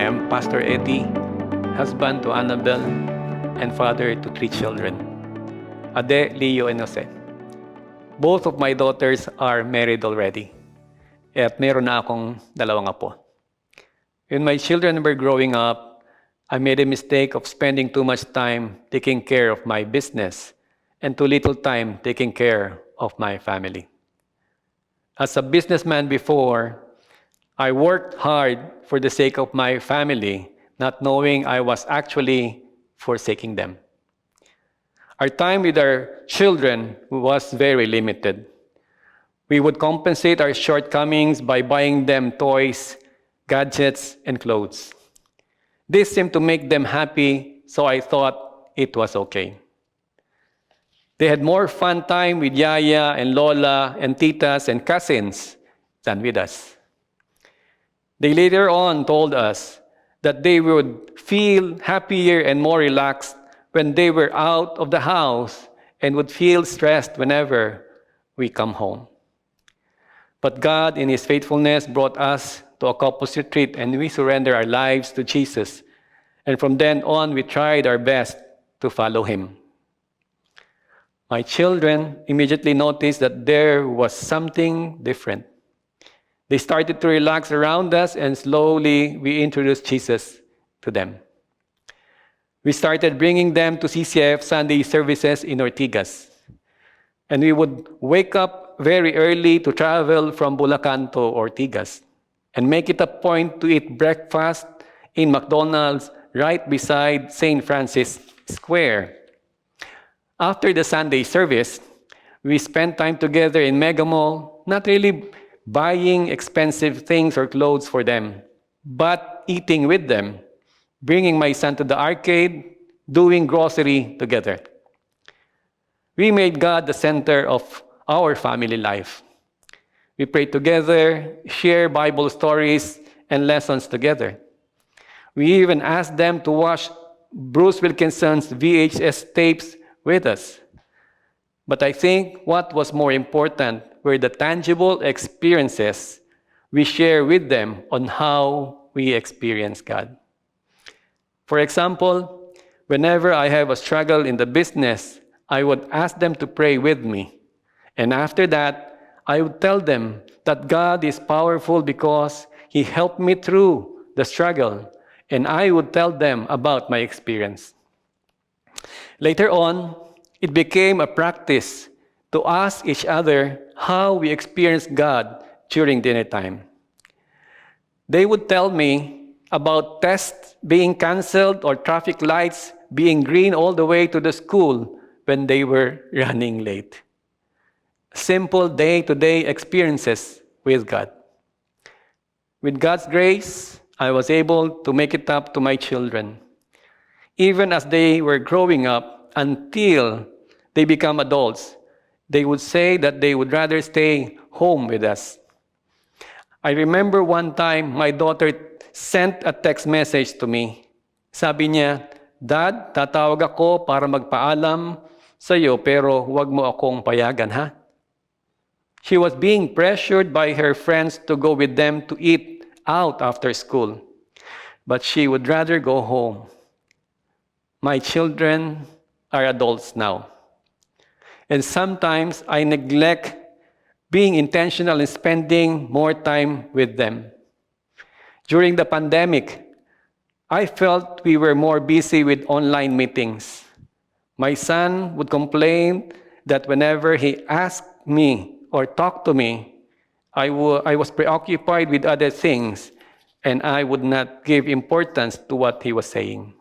am Pastor Eddie, husband to Annabel, and father to 3 children, Ade, Leo, and Jose. Both of my daughters are married already, at meron na akong dalawang apo. When my children were growing up, I made a mistake of spending too much time taking care of my business and too little time taking care of my family. As a businessman before, I worked hard for the sake of my family, not knowing I was actually forsaking them. Our time with our children was very limited. We would compensate our shortcomings by buying them toys, gadgets, and clothes. This seemed to make them happy, so I thought it was okay. They had more fun time with Yaya and Lola and titas and cousins than with us. They later on told us that they would feel happier and more relaxed when they were out of the house and would feel stressed whenever we come home. But God, in His faithfulness, brought us to a couples retreat, and we surrendered our lives to Jesus. And from then on, we tried our best to follow Him. My children immediately noticed that there was something different. They started to relax around us, and slowly we introduced Jesus to them. We started bringing them to CCF Sunday services in Ortigas. And we would wake up very early to travel from Bulacan to Ortigas and make it a point to eat breakfast in McDonald's right beside St. Francis Square. After the Sunday service, we spent time together in Mega Mall, not really buying expensive things or clothes for them, but eating with them, bringing my son to the arcade, doing grocery together. We made God the center of our family life. We prayed together, share Bible stories and lessons together. We even asked them to watch Bruce Wilkinson's VHS tapes with us. But I think what was more important were the tangible experiences we share with them on how we experience God. For example, whenever I have a struggle in the business, I would ask them to pray with me. And after that, I would tell them that God is powerful because He helped me through the struggle. And I would tell them about my experience. Later on, it became a practice to ask each other how we experienced God during dinner time. They would tell me about tests being canceled or traffic lights being green all the way to the school when they were running late. Simple day-to-day experiences with God. With God's grace, I was able to make it up to my children, even as they were growing up until they become adults. They would say that they would rather stay home with us. I remember one time my daughter sent a text message to me. Sabi niya, "Dad, tatawag ako para magpaalam sa'yo pero huwag mo akong payagan, ha?" She was being pressured by her friends to go with them to eat out after school. But she would rather go home. My children are adults now. And sometimes I neglect being intentional in spending more time with them. During the pandemic, I felt we were more busy with online meetings. My son would complain that whenever he asked me or talked to me, I was preoccupied with other things and I would not give importance to what he was saying.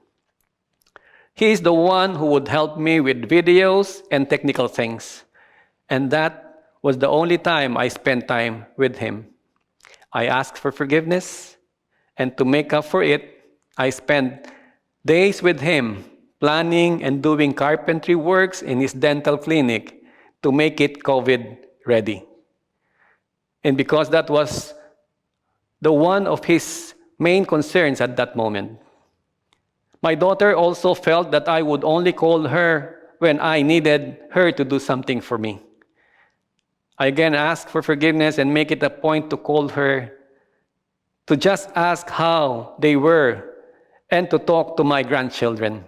He is the one who would help me with videos and technical things. And that was the only time I spent time with him. I asked for forgiveness, and to make up for it, I spent days with him planning and doing carpentry works in his dental clinic to make it COVID ready. And because that was the one of his main concerns at that moment. My daughter also felt that I would only call her when I needed her to do something for me. I again asked for forgiveness and make it a point to call her to just ask how they were and to talk to my grandchildren.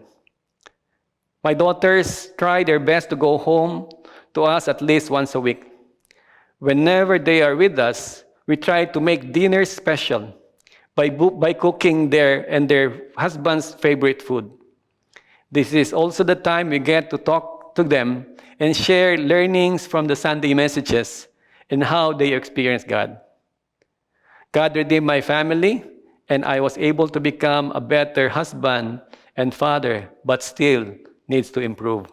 My daughters try their best to go home to us at least once a week. Whenever they are with us, we try to make dinner special by cooking their and their husband's favorite food. This is also the time we get to talk to them and share learnings from the Sunday messages and how they experience God. God redeemed my family, and I was able to become a better husband and father, but still needs to improve.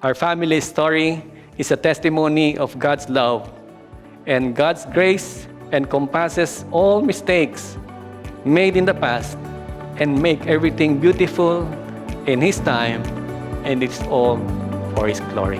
Our family story is a testimony of God's love, and God's grace encompasses all mistakes made in the past and make everything beautiful in His time, and it's all for His glory.